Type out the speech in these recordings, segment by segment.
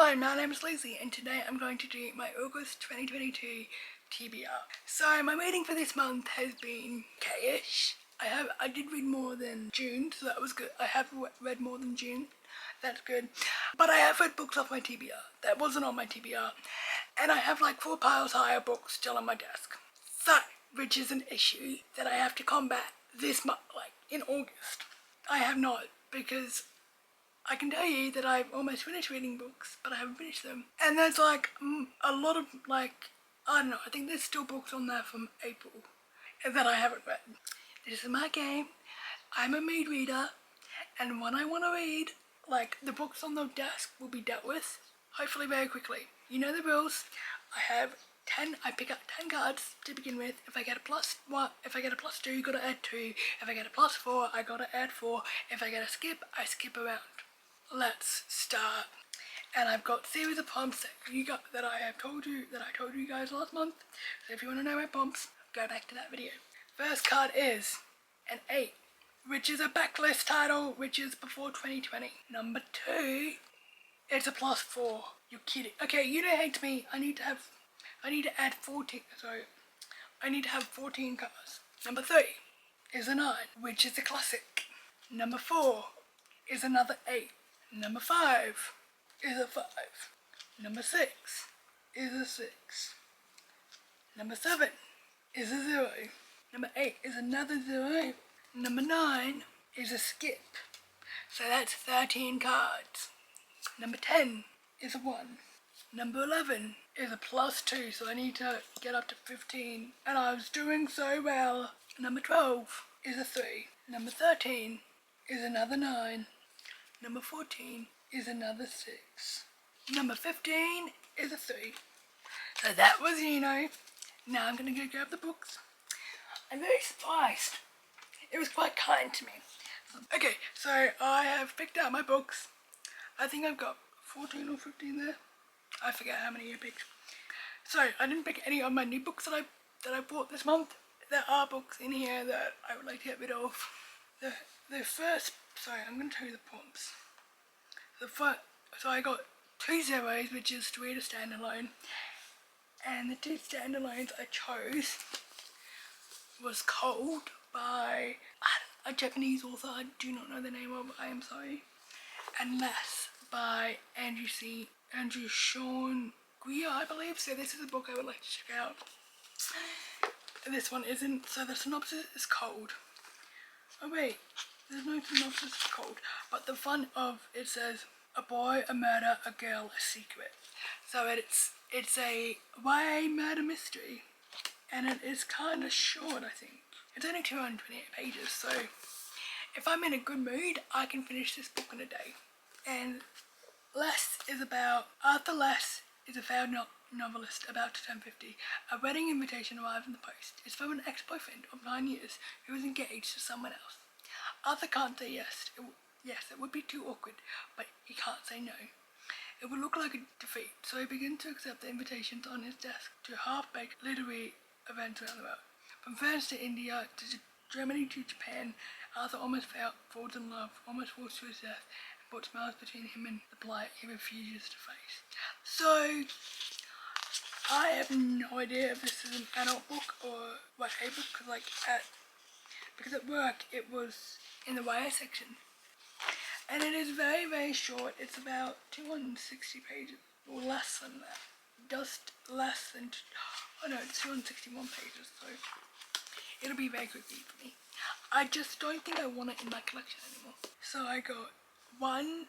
Hello, my name is Lucy and today I'm going to do my August 2022 TBR. So my reading for this month has been okay-ish. I did read more than June, so that was good. I have read more than June. That's good. But I have read books off my TBR. That wasn't on my TBR. And I have like 4 piles higher books still on my desk. So, which is an issue that I have to combat this month, like in August. I have not, because I can tell you that I've almost finished reading books, but I haven't finished them. And there's like a lot of I don't know, I think there's still books on there from April that I haven't read. This is my game. I'm a mood reader, and when I want to read, like the books on the desk will be dealt with, hopefully very quickly. You know the rules. I pick up 10 cards to begin with. If I get a +1, if I get a +2, you gotta add 2. If I get a +4, I gotta add 4. If I get a skip, I skip around. Let's start. And I've got series of prompts that I told you guys last month. So if you want to know my prompts, go back to that video. First card is an 8, which is a backlist title, which is before 2020. Number 2, it's a +4. You're kidding. Okay, you don't hate me. I need to add 14. Sorry, I need to have 14 cards. Number 3 is a 9, which is a classic. Number 4 is another 8. Number 5 is a 5. Number 6 is a 6. Number 7 is a 0. Number 8 is another 0. Number 9 is a skip. So that's 13 cards. Number 10 is a 1. Number 11 is a +2, so I need to get up to 15. And I was doing so well. Number 12 is a 3. Number 13 is another 9. Number 14 is another 6. Number 15 is a 3. So that was Now I'm going to go grab the books. I'm very surprised. It was quite kind to me. Okay, so I have picked out my books. I think I've got 14 or 15 there. I forget how many I picked. So I didn't pick any of my new books that I bought this month. There are books in here that I would like to get rid of. The first, sorry, I'm going to tell you the prompts. So I got 2 zeros, which is to read a standalone. And the 2 standalones I chose was Cold by a Japanese author I do not know the name of, I am sorry. And Less by Andrew Sean Greer, I believe. So this is a book I would like to check out. This one isn't. So the synopsis is Cold. Oh wait, there's no synopsis of Cold. But the fun of it says, a boy, a murder, a girl, a secret. So it's a YA murder mystery. And it is kind of short, I think. It's only 228 pages, so if I'm in a good mood, I can finish this book in a day. And Arthur Less is a failed novelist about to turn 50. A wedding invitation arrives in the post. It's from an ex-boyfriend of 9 years who is engaged to someone else. Arthur can't say yes. It would be too awkward, but he can't say no. It would look like a defeat, so he begins to accept the invitations on his desk to half-baked literary events around the world. From France to India to Germany to Japan, Arthur almost falls in love, almost falls to his death, and puts miles between him and the blight he refuses to face. So, I have no idea if this is an adult book or YA book, because at work it was in the YA section. And it is very, very short. It's about 260 pages, or less than that. Just less than, it's 261 pages, so it'll be very quick read for me. I just don't think I want it in my collection anymore. So I got one,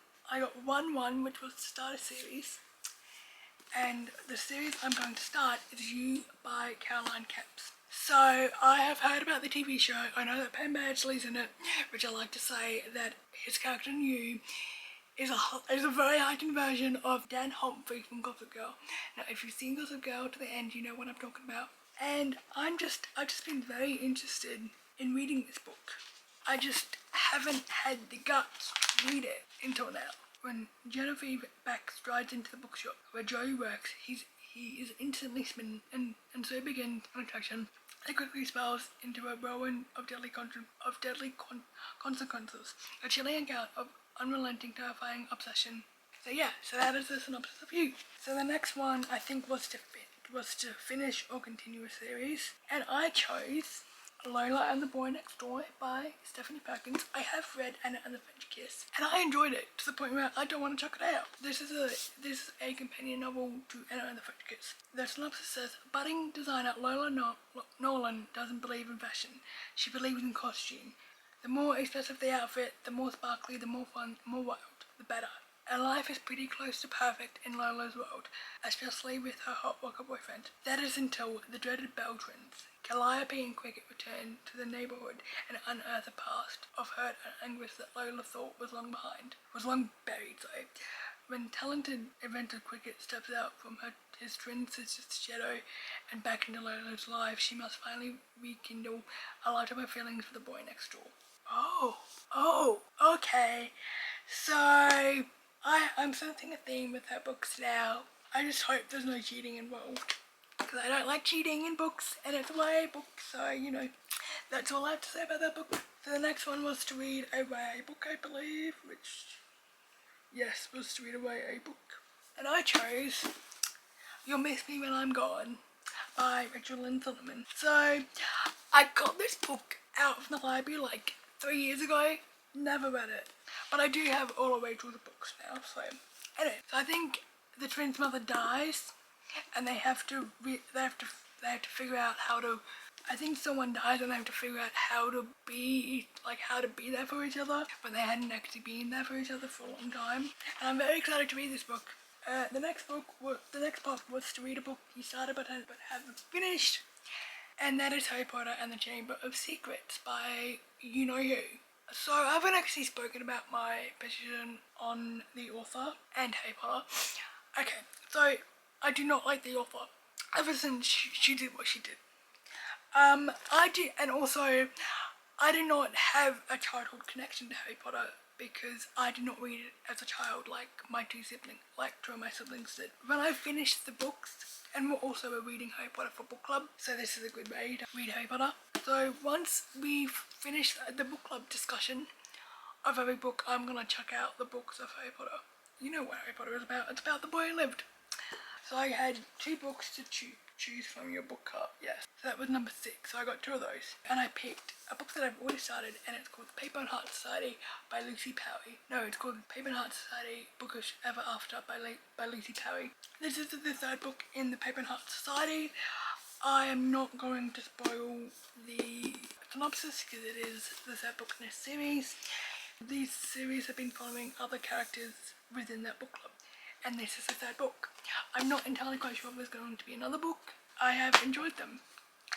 which was to start a series. And the series I'm going to start is You by Caroline Kepps. So I have heard about the TV show. I know that Penn Badgley's in it, which I like to say that his character in You is a very heightened version of Dan Humphrey from Gossip Girl. Now, if you've seen Gossip Girl to the end, you know what I'm talking about. And I've just been very interested in reading this book. I just haven't had the guts to read it until now. When Genevieve Beck strides into the bookshop where Joey works, he is instantly smitten, and so begins an attraction that quickly spirals into a whirlwind of deadly consequences. A chilling account of unrelenting, terrifying obsession So yeah, so that is the synopsis of You. So the next one I think was to finish or continue a series, and I chose Lola and the Boy Next Door by Stephanie Perkins. I have read Anna and the French Kiss, and I enjoyed it to the point where I don't want to chuck it out. This is a companion novel to Anna and the French Kiss. The synopsis says, budding designer Lola Nolan doesn't believe in fashion. She believes in costume. The more expensive the outfit, the more sparkly, the more fun, the more wild, the better. And life is pretty close to perfect in Lola's world, especially with her hot walker boyfriend. That is until the dreaded bell rings. Calliope and Cricket return to the neighbourhood and unearth a past of hurt and anguish that Lola thought was long buried. When talented inventor Cricket steps out from his twin sister's shadow and back into Lola's life, she must finally rekindle a lot of her feelings for the boy next door. Okay. So I'm sensing a theme with her books now. I just hope there's no cheating involved, because I don't like cheating in books, and it's a YA book, so you know, that's all I have to say about that book. So the next one was to read a YA book, I believe, was to read a YA book. And I chose You'll Miss Me When I'm Gone by Rachel Lynn Solomon. So I got this book out from the library like 3 years ago, never read it, but I do have all of Rachel's books now. So anyway, so I think the twins' mother dies, and they have to figure out how to. I think someone dies, and they have to figure out how to be there for each other, but they hadn't actually been there for each other for a long time. And I'm very excited to read this book. The next part was to read a book you started but haven't finished, and that is Harry Potter and the Chamber of Secrets by you know who. So I haven't actually spoken about my position on the author and Harry Potter. Okay, so I do not like the author ever since she did what she did. I did not have a childhood connection to Harry Potter because I did not read it as a child like two of my siblings did. When I finished the books, and we're also reading Harry Potter for book club, so this is a good way to read Harry Potter. So once we've finished the book club discussion of every book, I'm gonna check out the books of Harry Potter. You know what Harry Potter is about. It's about the boy who lived. So I had 2 books to choose from your book club, yes. So that was number 6, so I got 2 of those. And I picked a book that I've already started, and it's called Paper and Heart Society by Lucy Perry. No, it's called Paper and Heart Society, Bookish Ever After by Lucy Perry. This is the 3rd book in the Paper and Heart Society. I am not going to spoil the synopsis because it is the 3rd book in a series. These series have been following other characters within that book club, and this is the 3rd book. I'm not entirely quite sure if there's going to be another book. I have enjoyed them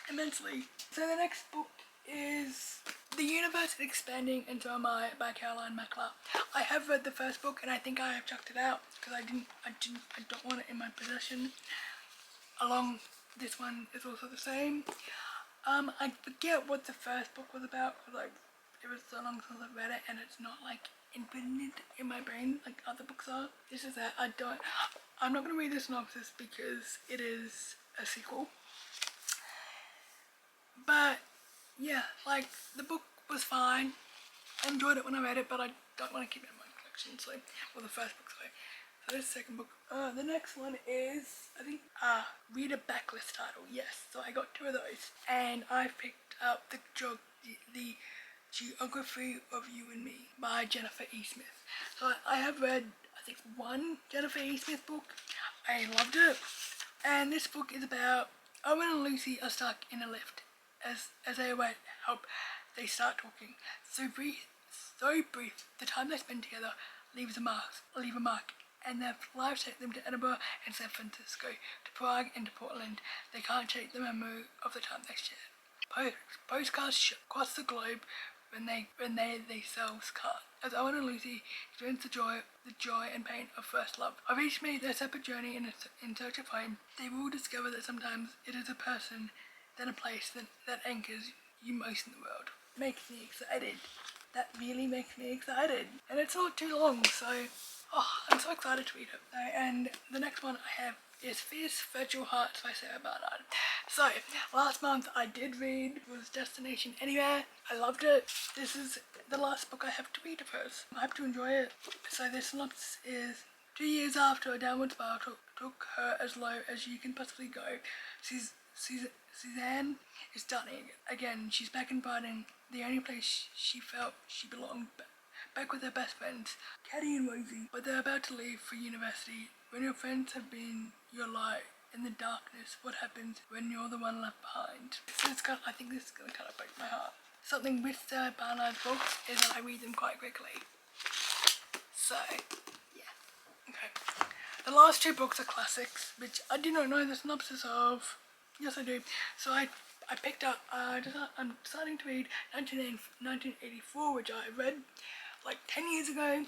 immensely. So the next book is The Universe Expanding into a Mind by Caroline Mackler. I have read the 1st book, and I think I have chucked it out because I don't want it in my possession. This one is also the same. I forget what the 1st book was about because it was so long since I've read it, and it's not like infinite in my brain like other books are. This is that. I'm not going to read the synopsis because it is a sequel. But yeah, like the book was fine. I enjoyed it when I read it, but I don't want to keep it in my collection. So, well, the 1st book, sorry. So this is the 2nd book. The next one is, I think, read a backlist title. Yes, so I got 2 of those, and I picked up the Geography of You and Me by Jennifer E. Smith. So I have read, I think, 1 Jennifer E. Smith book. I loved it. And this book is about Owen and Lucy are stuck in a lift. As they await help, they start talking. So brief, the time they spend together leave a mark, and their lives take them to Edinburgh and San Francisco, to Prague and to Portland. They can't shake the memory of the time they shared. Postcards across the globe when they themselves can't. As Owen and Lucy experience the joy and pain of first love. Of each made their separate journey in search of home, they will discover that sometimes it is a person, then a place that anchors you most in the world. Makes me excited. That really makes me excited. And it's not too long, so I'm so excited to read it. So, and the next one I have is Fierce Virtual Hearts by Sarah Barnard. So, last month I did read was Destination Anywhere. I loved it. This is the last book I have to read of hers. I hope to enjoy it. So the synopsis is, 2 years after a downward spiral took her as low as you can possibly go, Suzanne is starting again. She's back in Brighton, the only place she felt she belonged, back with her best friends, Caddy and Rosie. But they're about to leave for university. When your friends have been your light in the darkness, what happens when you're the one left behind? I think this is going to kind of break my heart. Something with Sarah Barnard's books is that I read them quite quickly. So, yeah. Okay. The last two books are classics, which I did not know the synopsis of. Yes, I do. So I picked up, I'm starting to read 1984, which I read like 10 years ago,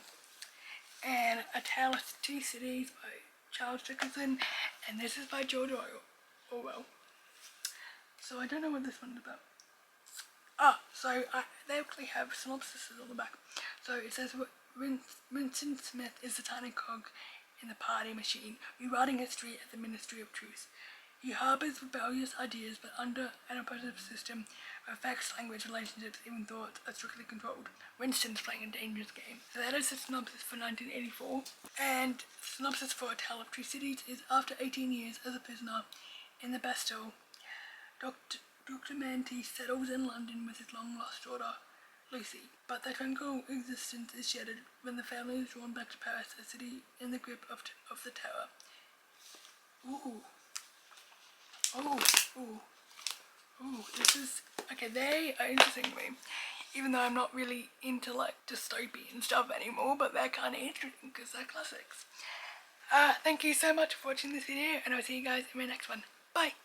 and A Tale of Two Cities by Charles Dickinson, and this is by George Orwell. So I don't know what this one's about. They actually have synopsises on the back. So it says, Winston Smith is the tiny cog in the party machine, rewriting history at the Ministry of Truth. He harbours rebellious ideas, but under an oppressive system where facts, language, relationships, even thoughts are strictly controlled. Winston's playing a dangerous game. So that is the synopsis for 1984. And the synopsis for A Tale of Two Cities is, after 18 years as a prisoner in the Bastille, Dr. Manty settles in London with his long-lost daughter, Lucy. But their tranquil existence is shattered when the family is drawn back to Paris, a city in the grip of the terror. Ooh. This is, okay, they are interesting to me, even though I'm not really into like dystopian stuff anymore, but they're kind of interesting because they're classics. Thank you so much for watching this video, and I'll see you guys in my next one. Bye!